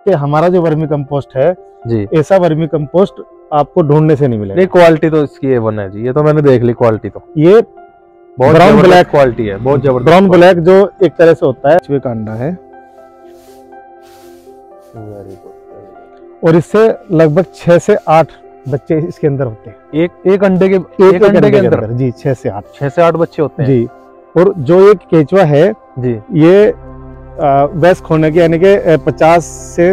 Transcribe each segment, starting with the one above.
कि हमारा जो वर्मी कंपोस्ट है जी, ऐसा वर्मी कंपोस्ट आपको ढूंढने से नहीं मिलेगा। नहीं क्वालिटी तो इसकी A1 है जी, ये तो मैंने देख ली क्वालिटी तो। ये बहुत ब्राउन ब्लैक क्वालिटी है, बहुत जबरदस्त। ब्राउन ब्लैक जो एक तरह से होता है केचुए का अंडा है, और इससे लगभग 6 से 8 बच्चे इसके अंदर होते हैं। एक अंडे के अंदर जी 6 से 8 बच्चे होते हैं जी। और जो ये केचुआ है जी, ये वयस्क होने के यानी कि 50 से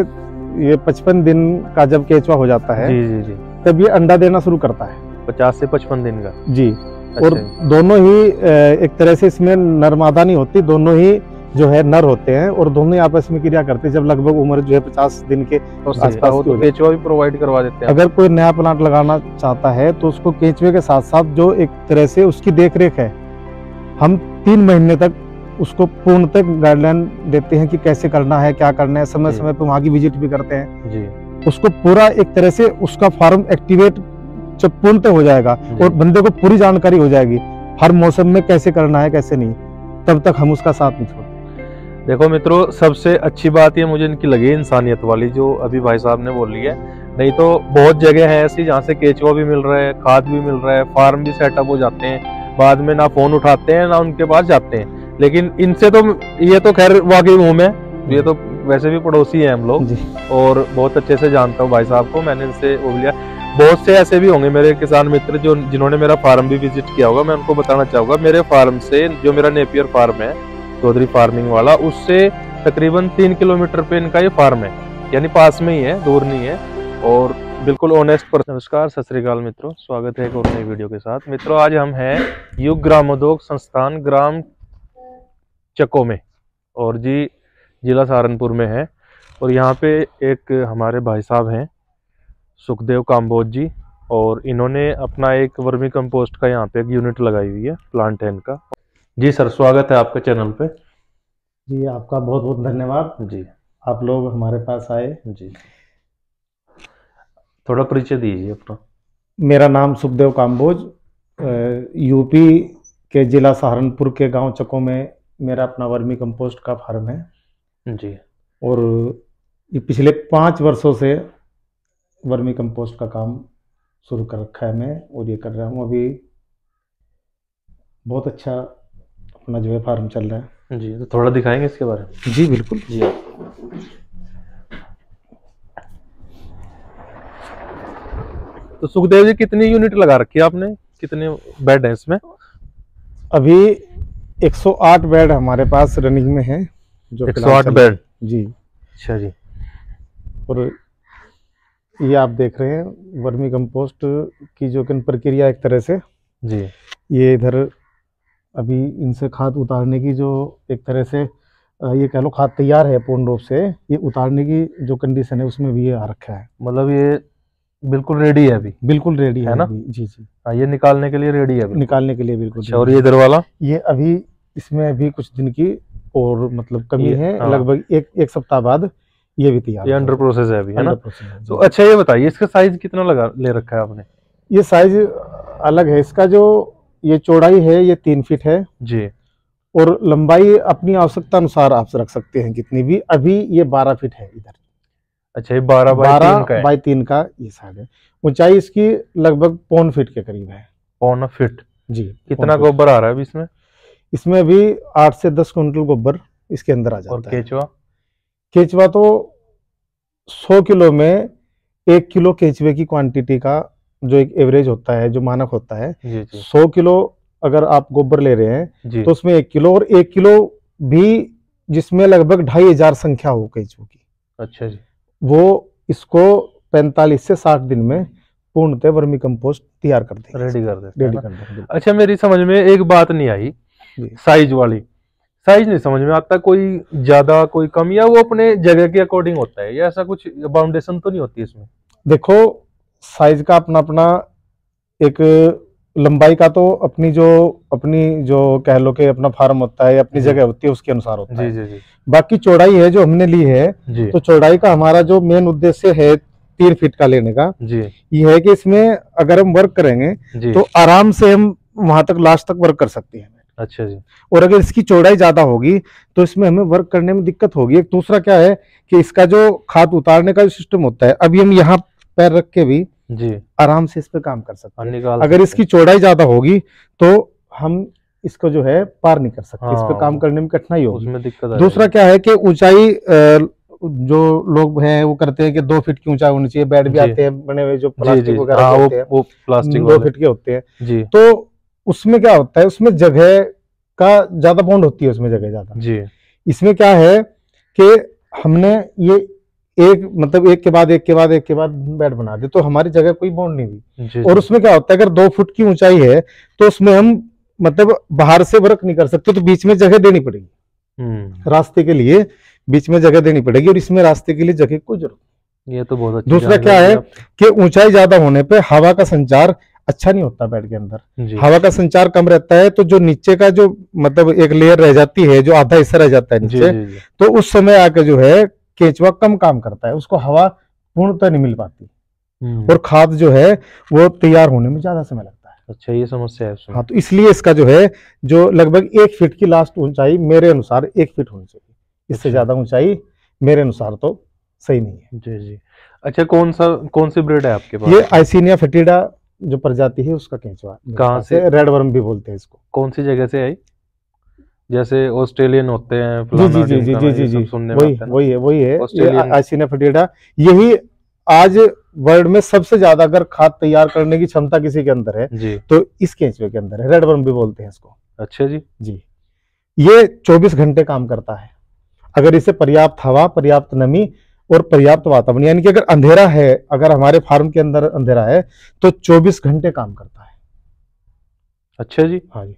ये 55 दिन का जब केचुआ हो जाता है जी जी जी, तब ये अंडा देना शुरू करता है। 50 से 55 दिन का जी। अच्छा। और दोनों ही एक तरह से इसमें नर मादा नहीं होती, दोनों ही जो है नर होते हैं और दोनों ही आपस में क्रिया करते हैं। जब लगभग उम्र जो है 50 दिन के आसपास तो केचुआ भी प्रोवाइड करवा देते हैं। अगर कोई नया प्लांट लगाना चाहता है तो उसको केचुए के साथ साथ जो एक तरह से उसकी देखरेख है, हम 3 महीने तक उसको पूर्णतः गाइडलाइन देते हैं कि कैसे करना है, क्या करना है। समय समय पर वहाँ की विजिट भी करते हैं जी। उसको पूरा एक तरह से उसका फार्म एक्टिवेट जब पूर्णतः हो जाएगा और बंदे को पूरी जानकारी हो जाएगी हर मौसम में कैसे करना है कैसे नहीं, तब तक हम उसका साथ नहीं छोड़ते। देखो मित्रों, सबसे अच्छी बात ये मुझे इनकी लगी इंसानियत वाली, जो अभी भाई साहब ने बोली है। नहीं तो बहुत जगह है ऐसी जहाँ से केचुआ भी मिल रहा है, खाद भी मिल रहा है, फार्म भी सेटअप हो जाते हैं, बाद में ना फोन उठाते हैं ना उनके पास जाते हैं। लेकिन इनसे तो ये तो खैर वाकई हूँ मैं, ये तो वैसे भी पड़ोसी हैं हम लोग और बहुत अच्छे से जानता हूँ भाई साहब को, मैंने इनसे वो लिया। बहुत से ऐसे भी होंगे मेरे किसान मित्र जो जिन्होंने मेरा फार्म भी विजिट किया होगा। मैं उनको बताना चाहूंगा, मेरे फार्म से जो मेरा नेपियर फार्म है चौधरी फार्मिंग वाला, उससे तकरीबन 3 किलोमीटर पे इनका ये फार्म है, यानी पास में ही है, दूर नहीं है और बिल्कुल ऑनेस्ट पर। नमस्कार, सत श्री अकाल मित्रों, स्वागत है एक और नई वीडियो के साथ। मित्रों, आज हम हैं युग ग्रामोद्योग संस्थान ग्राम चको में और जी जिला सहारनपुर में है। और यहाँ पे एक हमारे भाई साहब हैं सुखदेव काम्बोज जी, और इन्होंने अपना एक वर्मी कंपोस्ट का यहाँ पे एक यूनिट लगाई हुई है, प्लांट है इनका। जी सर, स्वागत है आपके चैनल पे। जी आपका बहुत बहुत धन्यवाद जी, आप लोग हमारे पास आए जी। थोड़ा परिचय दीजिए अपना। मेरा नाम सुखदेव काम्बोज, यूपी के जिला सहारनपुर के गांव चको में मेरा अपना वर्मी कंपोस्ट का फार्म है जी। और ये पिछले 5 वर्षों से वर्मी कंपोस्ट का काम शुरू कर रखा है मैं, और ये कर रहा हूँ। अभी बहुत अच्छा अपना जो है फार्म चल रहा है जी। तो थोड़ा दिखाएंगे इसके बारे में? जी बिल्कुल जी। तो सुखदेव जी, कितनी यूनिट लगा रखी है आपने, कितने बेड हैं इसमें? अभी 108 बेड हमारे पास रनिंग में है। जो 108 बेड जी। अच्छा जी। और ये आप देख रहे हैं वर्मी कंपोस्ट की जो प्रक्रिया एक तरह से जी। ये इधर अभी इनसे खाद उतारने की जो एक तरह से ये कह लो खाद तैयार है पूर्ण रूप से, ये उतारने की जो कंडीशन है उसमें भी ये आ रखा है। मतलब ये बिल्कुल रेडी है अभी? बिल्कुल रेडी है ना? जी जी। हाँ, ये निकालने के लिए रेडी है? निकालने के लिए बिल्कुल। अच्छा, और ये इधर वाला? ये अभी इसमें अभी कुछ दिन की और मतलब कमी है। हाँ। लगभग एक सप्ताह बाद ये भी तैयार, ये अंडर प्रोसेस है अभी, है ना? तो अच्छा, ये बताइए इसका साइज कितना ले रखा है आपने? ये साइज अलग है इसका, जो ये चौड़ाई है ये 3 फीट है जी, और लंबाई अपनी आवश्यकता अनुसार आप रख सकते हैं कितनी भी। अभी ये 12 फीट है इधर। अच्छा, ये 12 बाई 3 का ये साइड है। ऊंचाई इसकी लगभग 1.25 फीट के करीब है। 1.25 फीट जी। कितना 1.25 गोबर आ रहा है अभी इसमें? इसमें अभी 8 से 10 कुंटल गोबर इसके अंदर आ जाता है। और केचुआ तो 100 किलो में 1 किलो केचुए की क्वांटिटी का जो एक एवरेज होता है, जो मानक होता है, 100 किलो अगर आप गोबर ले रहे हैं तो उसमें 1 किलो, और 1 किलो भी जिसमें लगभग 2500 संख्या हो केचुओं की। अच्छा जी। वो इसको 45 से 60 दिन में पूर्णतः वर्मी कंपोस्ट तैयार कर देंगे, रेडी कर देंगे। अच्छा, मेरी समझ में एक बात नहीं आई, साइज वाली। साइज नहीं समझ में आता, कोई ज्यादा कोई कम, या वो अपने जगह के अकॉर्डिंग होता है, या ऐसा कुछ बाउंडेशन तो नहीं होती इसमें? देखो, साइज का अपना अपना एक लंबाई का तो अपनी जो कह लो कि अपना फार्म होता है, अपनी जगह होती है, उसके अनुसार होता है। जी जी। बाकी चौड़ाई है जो हमने ली है, तो चौड़ाई का हमारा जो मेन उद्देश्य है 3 फीट का लेने का जी, ये है कि इसमें अगर हम वर्क करेंगे तो आराम से हम वहां तक लास्ट तक वर्क कर सकते हैं। अच्छा जी। और अगर इसकी चौड़ाई ज्यादा होगी तो इसमें हमें वर्क करने में दिक्कत होगी। एक दूसरा क्या है कि इसका जो खाद उतारने का जो सिस्टम होता है, अभी हम यहाँ पैर रख के भी जी आराम से इस पे काम कर सकते हैं। निकाल अगर सकते इसकी चौड़ाई ज्यादा होगी तो हम इसको जो है पार नहीं कर सकते, हाँ, इस पे काम करने में कठिनाई होगी। उसमें दिक्कत दूसरा क्या है कि ऊंचाई, जो लोग हैं वो करते हैं कि 2 फीट की ऊंचाई होनी चाहिए। बेड भी जी आते हैं बने हुए जो जी प्लास्टिक जी वगैरह हाँ, के होते हैं, वो प्लास्टिक 2 वाले फीट के होते हैं। जी तो उसमें क्या होता है, उसमें जगह का ज्यादा बाउंड होती है, उसमें जगह ज्यादा। जी इसमें क्या है कि हमने ये एक मतलब एक के बाद एक के बाद एक के बाद बेड बना दे, तो हमारी जगह कोई बाउंड नहीं हुई। जी और जी उसमें क्या होता है, अगर 2 फुट की ऊंचाई है तो उसमें हम मतलब बाहर से वर्क नहीं कर सकते, तो बीच में जगह देनी पड़ेगी। रास्ते के लिए बीच में जगह देनी पड़ेगी, और इसमें रास्ते के लिए जगह की जरूरत। ये तो बहुत अच्छी दूसरा क्या जानकारी है आपने। कि ऊंचाई ज्यादा होने पे हवा का संचार अच्छा नहीं होता बेड के अंदर। जी हवा का संचार कम रहता है, तो जो नीचे का जो मतलब एक लेयर रह जाती है, जो आधा हिस्सा रह जाता है जी नीचे, जी जी तो उस समय आके जो है केंचुआ कम काम करता है, उसको हवा पूर्णतः नहीं मिल पाती, और खाद जो है वो तैयार होने में ज्यादा समय लगता है। अच्छा, ये समस्या है उसमें। हाँ, तो इसलिए इसका जो है जो लगभग 1 फीट की लास्ट ऊंचाई मेरे अनुसार 1 फीट होनी चाहिए। इससे अच्छा। ज्यादा ऊंचाई मेरे अनुसार तो सही नहीं है। जी जी। अच्छा, कौन सी ब्रीड है आपके पास? ये आइसिनिया फेटिडा जो प्रजाति है उसका केंचुआ कहाँ से? रेड वर्म भी बोलते हैं इसको। कौन सी जगह से आई? जैसे ऑस्ट्रेलियन होते हैं जी फलाना जी जी जी ढिमकाना, जी जी ये जी सब सुनने में वही आता है ना। वही है ये ऑस्ट्रेलियन। आइसिनिया फेटिडा। यही आज वर्ल्ड में सबसे ज्यादा अगर खाद तैयार करने की क्षमता किसी के अंदर है जी। तो इस केंचुए के अंदर है। रेड वर्म भी बोलते हैं इसको। अच्छा जी। जी, ये 24 घंटे काम करता है अगर इसे पर्याप्त हवा, पर्याप्त नमी और पर्याप्त वातावरण, यानी कि अगर अंधेरा है, अगर हमारे फार्म के अंदर अंधेरा है तो 24 घंटे काम करता है। अच्छा जी। हाँ जी,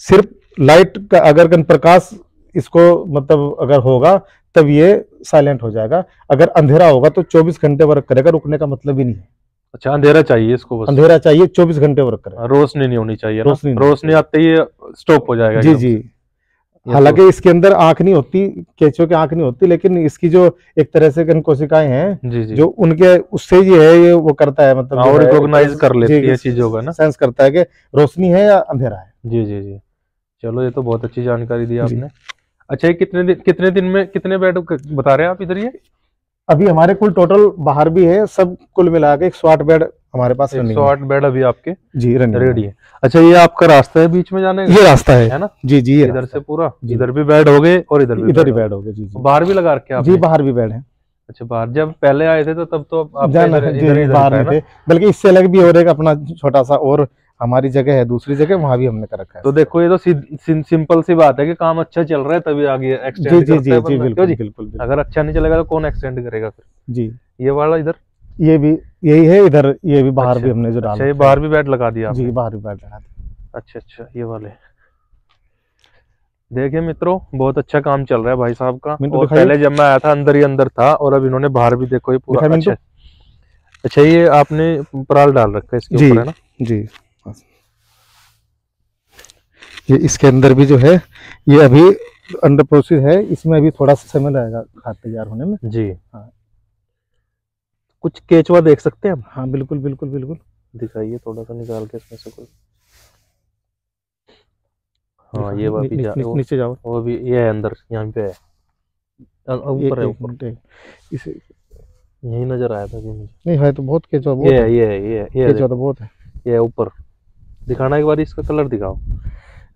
सिर्फ लाइट का अगर प्रकाश इसको मतलब अगर होगा तब ये साइलेंट हो जाएगा। अगर अंधेरा होगा तो 24 घंटे वर्क करेगा, रुकने का मतलब ही नहीं है। अच्छा, अंधेरा चाहिए इसको बस। अंधेरा चाहिए, 24 घंटे वर्क करेगा। रोशनी नहीं होनी चाहिए ना। रोशनी नहीं रोशनी आते ही स्टॉप हो जाएगा जी एकदम जी। से। हालांकि इसके अंदर आंख नहीं होती, केंचुए की आंख नहीं होती, लेकिन इसकी जो एक तरह से कोशिकाएं हैं जी जी जो उनके उससे ये है, ये वो करता है मतलब और रिकॉग्नाइज कर लेती है चीजों का ना। सेंस करता है कि रोशनी है या अंधेरा है। जी जी जी। चलो, ये तो बहुत अच्छी जानकारी दी जी। आपने। अच्छा, ये कितने दिन में कितने बेड बता रहे हैं आप इधर? ये अभी हमारे कुल टोटल बाहर भी है, सब कुल मिला के 108 बेड हमारे पास रनिंग 108 बेड अभी आपके जी रनिंग रेडी है। अच्छा, ये आपका रास्ता है बीच में जाने का? ये रास्ता है ना। जी जी, ये इधर से पूरा जी। इधर भी बेड हो गए और इधर ही बेड हो गए। जी जी, बाहर भी लगा रखे जी आपने? बाहर भी बेड है। अच्छा, बाहर जब पहले आए थे तो तब तो आप जाना इधर जी, इधर बाहर था, है नहीं ना? थे, बल्कि इससे अलग भी और एक अपना छोटा सा और हमारी जगह है, दूसरी जगह, वहां भी हमने कर रखा है। तो देखो, ये तो सिंपल सी बात है कि काम अच्छा चल रहा है तभी आगे जी एक्सटेंड जी करता जी है जी, बंदा। क्यों बिल्कुल जी? बिल्कुल। अगर अच्छा नहीं चलेगा तो कौन एक्सटेंड करेगा फिर? जी, ये वाला इधर ये भी यही है, इधर ये भी बाहर भी अच्छा। हमने जो डाला। अच्छा, ये बाहर भी बेड लगा दिया जी, आपने? बाहर भी बेड लगा दिया। अच्छा अच्छा, ये वाले देखिए मित्रों, बहुत अच्छा काम चल रहा है भाई साहब का। और पहले जब मैं आया था अंदर ही अंदर था, और अब इन्होंने बाहर भी देखो ये पूरा। अच्छा अच्छा, ये आपने पराल डाल रखा है इसके ऊपर, है ना? जी, ये इसके अंदर भी जो है ये अभी अंडर प्रोसेस है, इसमें अभी थोड़ा सा समय लगेगा खाद तैयार होने में। जी हाँ, कुछ केचुआ देख सकते हैं हम? हाँ बिल्कुल बिल्कुल बिल्कुल, दिखाइए थोड़ा सा निकाल के इसमें से कोई। हाँ, ये नीचे जाओ। वो भी ये है अंदर, यहाँ पे है, ऊपर है, ऊपर इसे यही नजर आया था मुझे। नहीं है तो बहुत केचुआ, बहुत है, ये केचुआ तो बहुत है। ये ऊपर दिखाना एक बार, इसका कलर दिखाओ।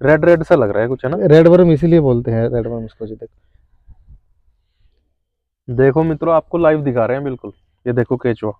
रेड रेड सा लग रहा है कुछ, है ना? रेड वर्म इसीलिए बोलते हैं रेड वर्म इसको। जी देखो मित्रों, आपको लाइव दिखा रहे हैं बिल्कुल। ये देखो केचुआ,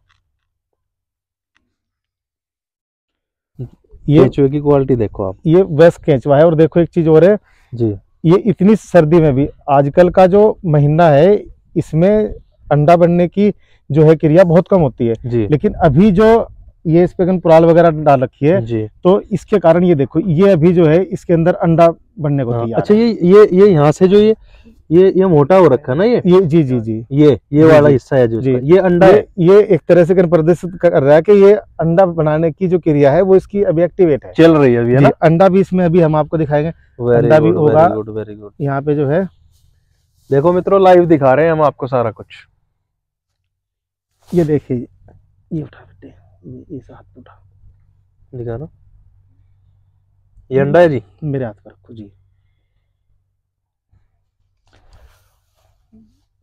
ये केचुए की क्वालिटी देखो आप। ये बेस्ट केचुआ है। और देखो एक चीज और है जी, ये इतनी सर्दी में भी, आजकल का जो महीना है इसमें अंडा बनने की जो है क्रिया बहुत कम होती है जी। लेकिन अभी जो ये इस पे पुराल वगैरह डाल रखी है जी, तो इसके कारण ये देखो ये अभी जो है इसके अंदर अंडा बनने को तैयार। अच्छा, ये यहाँ से जो ये मोटा हो रखा है ना, ये जी जी जी, ये वाला हिस्सा है जो ये अंडा ये एक तरह से प्रदर्शित कर रहा है कि ये अंडा बनाने की जो क्रिया है वो इसकी अभी एक्टिवेट है, चल रही है अभी, है ना? अंडा भी इसमें अभी हम आपको दिखाएंगे, अंडा भी होगा। Very good. यहाँ पे जो है देखो मित्रों, लाइव दिखा रहे हैं हम आपको सारा कुछ। ये देखिए, ये उठा बेटे, ये हाथ उठा दिखा ना, ये अंडा है जी, मेरे हाथ पर रखो जी,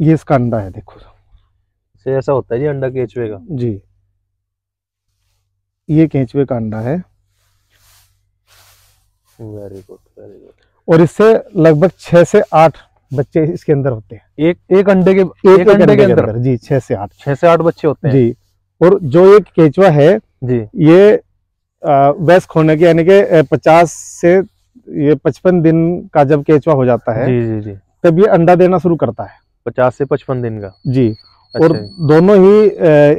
ये इसका अंडा है, देखो से ऐसा होता है जी अंडा केचुए का जी, ये केंचुए का अंडा है। Very good very good. और इससे लगभग 6 से 8 बच्चे इसके अंदर होते हैं, एक अंडे के एक अंडे के अंदर जी 6 से 8 बच्चे होते हैं जी। और जो एक केचुआ है जी, ये वयस्क होने के यानी कि 50 से ये 55 दिन का जब केचुआ हो जाता है जी जी जी, तब ये अंडा देना शुरू करता है, 50 से 55 दिन का जी। अच्छा। और दोनों ही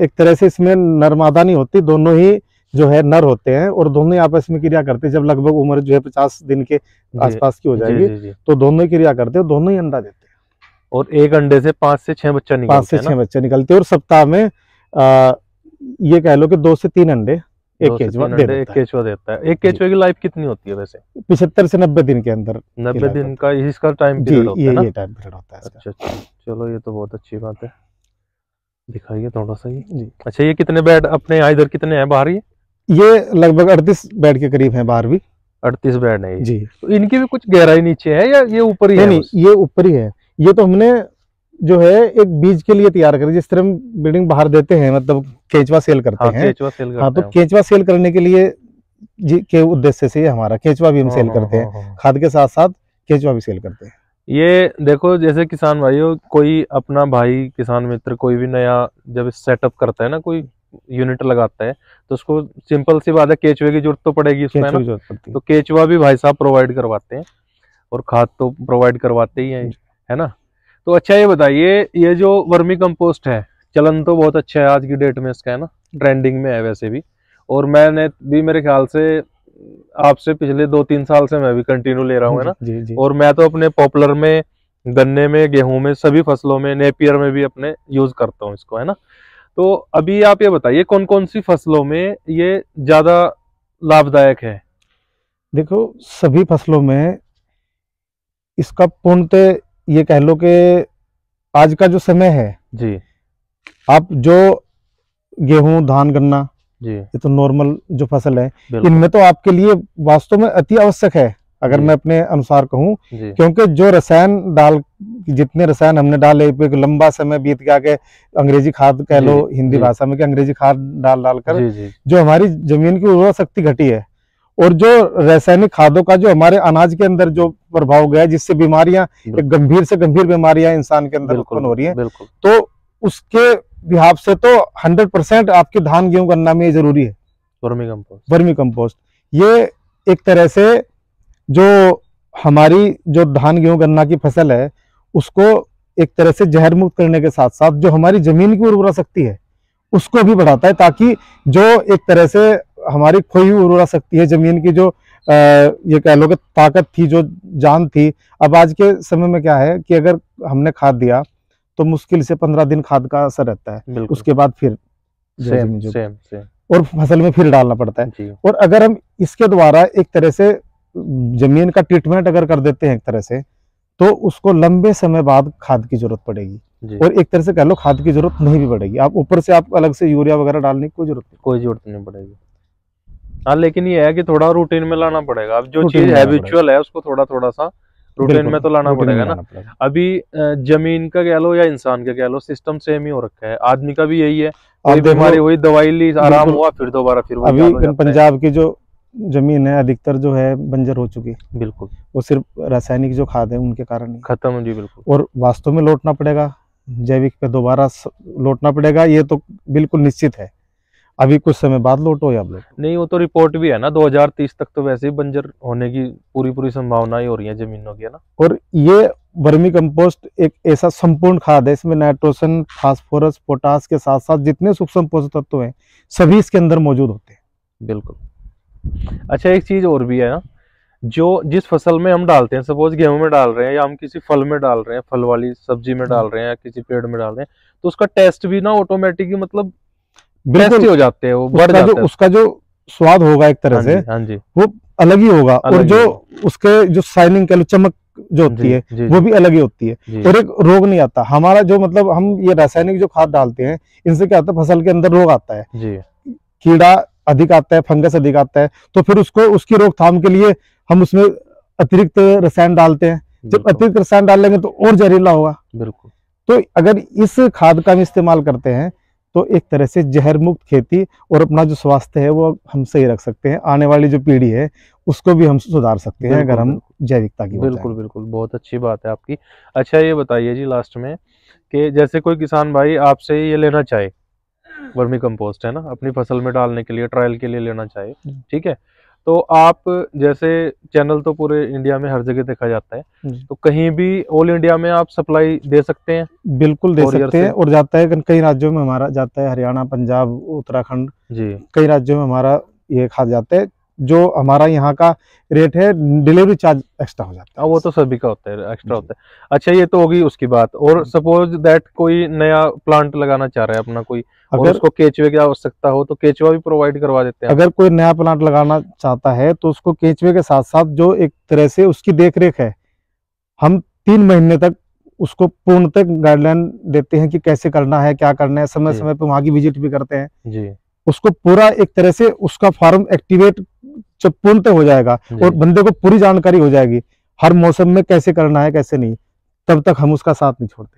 एक तरह से इसमें नर मादा नहीं होती, दोनों ही जो है नर होते हैं और दोनों ही आपस में क्रिया करते हैं। जब लगभग उम्र जो है 50 दिन के आसपास की हो जाएगी जी। तो दोनों ही क्रिया करते हैं, दोनों ही अंडा देते हैं। और एक अंडे से 5 से 6 बच्चा निकलते हैं, 5 से 6 बच्चे निकलते हैं। और सप्ताह में ये कह लो कि 2 से 3 अंडे एक केचुआ देता है। एक केचुए की लाइफ कितनी होती है वैसे? 75 से 90 दिन के अंदर, 90 दिन का इसका टाइम पीरियड होता है ना? ये टाइम पीरियड होता है। अच्छा, चलो ये तो बहुत अच्छी बात है, दिखाइए थोड़ा सा ये। अच्छा, ये कितने बेड अपने यहाँ इधर कितने हैं बाहर? ये लगभग 38 बेड के करीब है बाहर भी। 38 बेड है जी। तो इनकी भी कुछ गहराई नीचे है या ये ऊपर ही है? नहीं, ये ऊपर ही है। ये तो हमने जो है एक बीज के लिए तैयार करी, जिस तरह हम बिल्डिंग बाहर देते हैं, मतलब केचुआ सेल करते हैं। केचुआ सेल करते हैं। तो केचुआ सेल करने के लिए के उद्देश्य से हमारा केचुआ भी हम सेल करते हैं, खाद के साथ साथ केचुआ भी सेल करते हैं। ये देखो, जैसे किसान भाइयों, कोई अपना भाई किसान मित्र कोई भी नया जब सेटअप करता है ना, कोई यूनिट लगाता है, तो उसको सिंपल सी बात है केचुए की जरूरत तो पड़ेगी उसमें, है ना? तो केचुआ भी भाई साहब प्रोवाइड करवाते हैं और खाद तो प्रोवाइड करवाते ही हैं, है ना? तो अच्छा, ये बताइए, ये जो वर्मी कंपोस्ट है, चलन तो बहुत अच्छा है आज की डेट में इसका, है ना? ट्रेंडिंग में है वैसे भी। और मैंने भी मेरे ख्याल से आपसे पिछले 2-3 साल से मैं भी कंटिन्यू ले रहा हूँ, है ना? जी। और मैं तो अपने पॉपुलर में, गन्ने में, गेहूं में, सभी फसलों में, नेपियर में भी अपने यूज करता हूँ इसको, है ना? तो अभी आप ये बताइए कौन कौन सी फसलों में ये ज्यादा लाभदायक है? देखो, सभी फसलों में इसका पूर्णतः ये कह लो कि आज का जो समय है जी, आप जो गेहूं, धान, गन्ना जी, ये तो नॉर्मल जो फसल है, इनमें तो आपके लिए वास्तव में अति आवश्यक है, अगर मैं अपने अनुसार कहूं, क्योंकि जो रसायन जितने रसायन हमने डाले, एक लंबा समय बीत गया के अंग्रेजी खाद कह लो, हिंदी भाषा में, कि अंग्रेजी खाद डालकर जो हमारी जमीन की उर्वरा शक्ति घटी है, और जो रासायनिक खादों का जो हमारे अनाज के अंदर जो प्रभाव गया, जिससे बीमारियां, गंभीर से गंभीर बीमारियां इंसान के अंदर उत्पन्न हो रही है, तो उसके बिहाफ से तो 100% आपके धान, गेहूं, गन्ना में जरूरी है वर्मी कंपोस्ट। ये एक तरह से जो हमारी जो धान, गेहूं, गन्ना की फसल है, उसको एक तरह से जहर मुक्त करने के साथ साथ जो हमारी जमीन की उर्वरा शक्ति है उसको भी बढ़ाता है, ताकि जो एक तरह से हमारी खोई हुई उर्वरा शक्ति है, जमीन की जो ये कह लो कि ताकत थी, जो जान थी, अब आज के समय में क्या है कि अगर हमने खाद दिया तो मुश्किल से 15 दिन खाद का असर रहता है, उसके बाद फिर सेम और फसल में फिर डालना पड़ता है। और अगर हम इसके द्वारा एक तरह से जमीन का ट्रीटमेंट अगर कर देते हैं एक तरह से, तो उसको लंबे समय बाद खाद की जरूरत पड़ेगी, और एक तरह से कह लो खाद की जरूरत नहीं भी पड़ेगी। आप ऊपर से आप अलग से यूरिया वगैरह डालने की कोई जरूरत नहीं पड़ेगी। हाँ, लेकिन ये है कि थोड़ा रूटीन में लाना पड़ेगा। अब जो चीज हैबिचुअल है उसको थोड़ा थोड़ा सा रूटीन में तो लाना पड़ेगा ना। अभी जमीन का कह लो या इंसान का कह लो, सिस्टम सेम ही हो रखा है। आदमी का भी यही है, कोई बीमारी हुई, दवाई ली, आराम हुआ, फिर दोबारा फिर अभी पंजाब की जो जमीन है अधिकतर जो है बंजर हो चुकी है, बिल्कुल, वो सिर्फ रासायनिक जो खाद है उनके कारण खत्म जी, बिल्कुल। और वास्तव में लौटना पड़ेगा, जैविक पे दोबारा लौटना पड़ेगा, ये तो बिल्कुल निश्चित है। अभी कुछ समय बाद लौटो या लौटो नहीं, वो तो रिपोर्ट भी है ना, 2030 तक तो वैसे ही बंजर होने की पूरी संभावना ही हो रही है जमीनों की, है ना। और ये वर्मी कंपोस्ट एक ऐसा संपूर्ण खाद है, इसमें नाइट्रोजन, फास्फोरस, पोटास के साथ साथ जितने सूक्ष्म पोषक तत्व हैं सभी इसके अंदर मौजूद होते हैं। बिल्कुल। अच्छा, एक चीज और भी है ना, जो जिस फसल में हम डालते हैं, सपोज गेहूं में डाल रहे हैं या हम किसी फल में डाल रहे हैं, फल वाली सब्जी में डाल रहे हैं या किसी पेड़ में डाल रहे हैं, तो उसका टेस्ट भी ना ऑटोमेटिक मतलब बिल्कुल हो जाते हैं, वो बढ़ जाता है। उसका जो स्वाद होगा एक तरह से, हाँ जी, वो अलग ही होगा, और जो उसके जो शाइनिंग कह लो, चमक जो होती है वो भी अलग ही होती है, और एक रोग नहीं आता। हमारा जो मतलब हम ये रासायनिक जो खाद डालते हैं, इनसे क्या होता है, फसल के अंदर रोग आता है, कीड़ा अधिक आता है, फंगस अधिक आता है, तो फिर उसको उसकी रोकथाम के लिए हम उसमें अतिरिक्त रसायन डालते हैं। जब अतिरिक्त रसायन डालेंगे तो और जहरीला होगा। बिल्कुल। तो अगर इस खाद का हम इस्तेमाल करते हैं तो एक तरह से जहर मुक्त खेती और अपना जो स्वास्थ्य है वो हम सही रख सकते हैं। आने वाली जो पीढ़ी है उसको भी हम सुधार सकते हैं अगर हम जैविकता की। बिल्कुल बिल्कुल, बहुत अच्छी बात है आपकी। अच्छा ये बताइए जी लास्ट में कि जैसे कोई किसान भाई आपसे ये लेना चाहे, वर्मी कंपोस्ट है ना, अपनी फसल में डालने के लिए ट्रायल के लिए लेना चाहे, ठीक है, तो आप जैसे चैनल तो पूरे इंडिया में हर जगह देखा जाता है, तो कहीं भी ऑल इंडिया में आप सप्लाई दे सकते हैं? बिल्कुल दे सकते हैं और जाता है, कई राज्यों में हमारा जाता है, हरियाणा, पंजाब, उत्तराखंड जी, कई राज्यों में हमारा ये खाद जाता है। जो हमारा यहाँ का रेट है डिलीवरी चार्ज एक्स्ट्रा हो जाता है। वो तो सभी का होता है, एक्स्ट्रा होता है। अच्छा ये तो होगी उसकी बात। और सपोज दैट कोई नया प्लांट लगाना चाह रहा है अपना कोई, अगर उसको केचुए की आवश्यकता हो तो केचुआ भी प्रोवाइड करवा देते हैं? अगर कोई नया प्लांट लगाना चाहता है तो उसको केचुए के साथ साथ जो एक तरह से उसकी देखरेख है, हम 3 महीने तक उसको पूर्णतः गाइडलाइन देते हैं कि कैसे करना है, क्या करना है। समय समय पे वहां की विजिट भी करते हैं जी। उसको पूरा एक तरह से उसका फार्म एक्टिवेट जब पूर्णतः हो जाएगा और बंदे को पूरी जानकारी हो जाएगी हर मौसम में कैसे करना है कैसे नहीं, तब तक हम उसका साथ नहीं छोड़ते।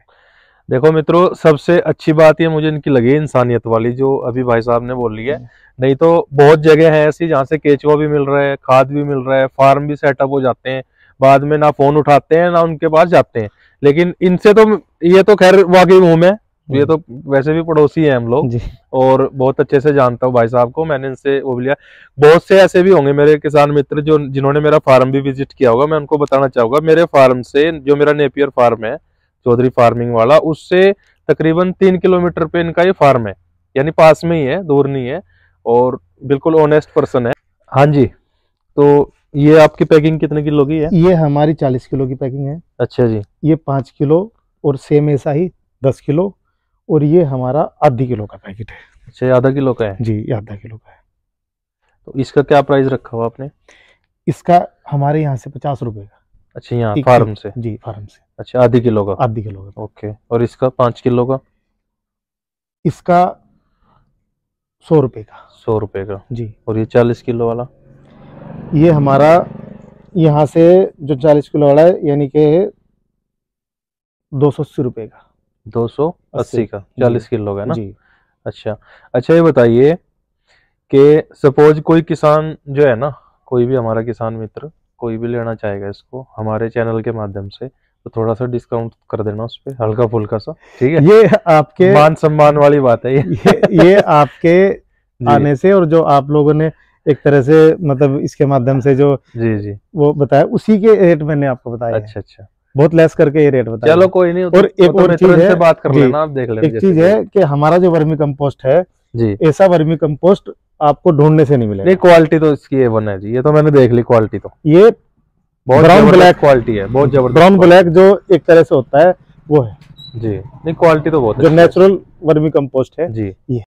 देखो मित्रों, सबसे अच्छी बात ये मुझे इनकी लगी इंसानियत वाली, जो अभी भाई साहब ने बोल ली है। नहीं तो बहुत जगह है ऐसी जहाँ से केचुआ भी मिल रहा है, खाद भी मिल रहा है, फार्म भी सेटअप हो जाते हैं, बाद में ना फोन उठाते हैं ना उनके पास जाते हैं। लेकिन इनसे तो ये तो खैर वाकई मुंह में, ये तो वैसे भी पड़ोसी है हम लोग और बहुत अच्छे से जानता हूँ भाई साहब को, मैंने इनसे वो लिया। बहुत से ऐसे भी होंगे मेरे किसान मित्र जो जिन्होंने मेरा फार्म भी विजिट किया होगा। मैं उनको बताना चाहूंगा, मेरे फार्म से, जो मेरा नेपियर फार्म है चौधरी फार्मिंग वाला, उससे तकरीबन 3 किलोमीटर पे इनका ये फार्म है, यानी पास में ही है, दूर नहीं है, और बिल्कुल ऑनेस्ट पर्सन है। हाँ जी, तो ये आपकी पैकिंग कितने किलो की है? ये हमारी 40 किलो की पैकिंग है। अच्छा जी। ये 5 किलो और सेम ऐसा ही 10 किलो, और ये हमारा आधी किलो का पैकेट है। अच्छा, ये आधा किलो का है जी, ये आधा किलो का है। तो इसका क्या प्राइस रखा हुआ आपने? इसका हमारे यहाँ से 50 रुपए का। अच्छा, यहाँ फार्म से? जी, फार्म से। अच्छा, आधी किलो का? आधी किलो का। ओके। और इसका 5 किलो का? इसका 100 रुपए का। 100 रुपए का जी। और ये 40 किलो वाला? ये हमारा यहाँ से जो 40 किलो वाला है यानी कि 280 रुपए का। 280 का 40 किलो का ना जी। अच्छा अच्छा, ये बताइए कि सपोज कोई किसान जो है ना, कोई भी हमारा किसान मित्र कोई भी लेना चाहेगा इसको हमारे चैनल के माध्यम से, तो थोड़ा सा डिस्काउंट कर देना उस पे, हल्का फुल्का सा, ठीक है? ये आपके मान सम्मान वाली बात है ये आपके आने से और जो आप लोगों ने एक तरह से मतलब इसके माध्यम से जो जी जी वो बताया उसी के रेट मैंने आपको बताया। अच्छा अच्छा, बहुत लेस करके ये रेट बताया। चलो कोई नहीं। और एक और चीज है, बात कर लेना, आप देख लेना। एक चीज है कि हमारा जो वर्मी कंपोस्ट है जी, ऐसा वर्मी कंपोस्ट आपको ढूंढने से नहीं मिलेगा। नहीं, क्वालिटी तो इसकी A1 है जी, ये तो मैंने देख ली क्वालिटी तो। ये बहुत ब्राउन ब्लैक क्वालिटी है, बहुत जबरदस्त। ब्राउन ब्लैक जो एक तरह से होता है वो है जी। नहीं, क्वालिटी तो बहुत जो नेचुरल वर्मी कंपोस्ट है जी। ये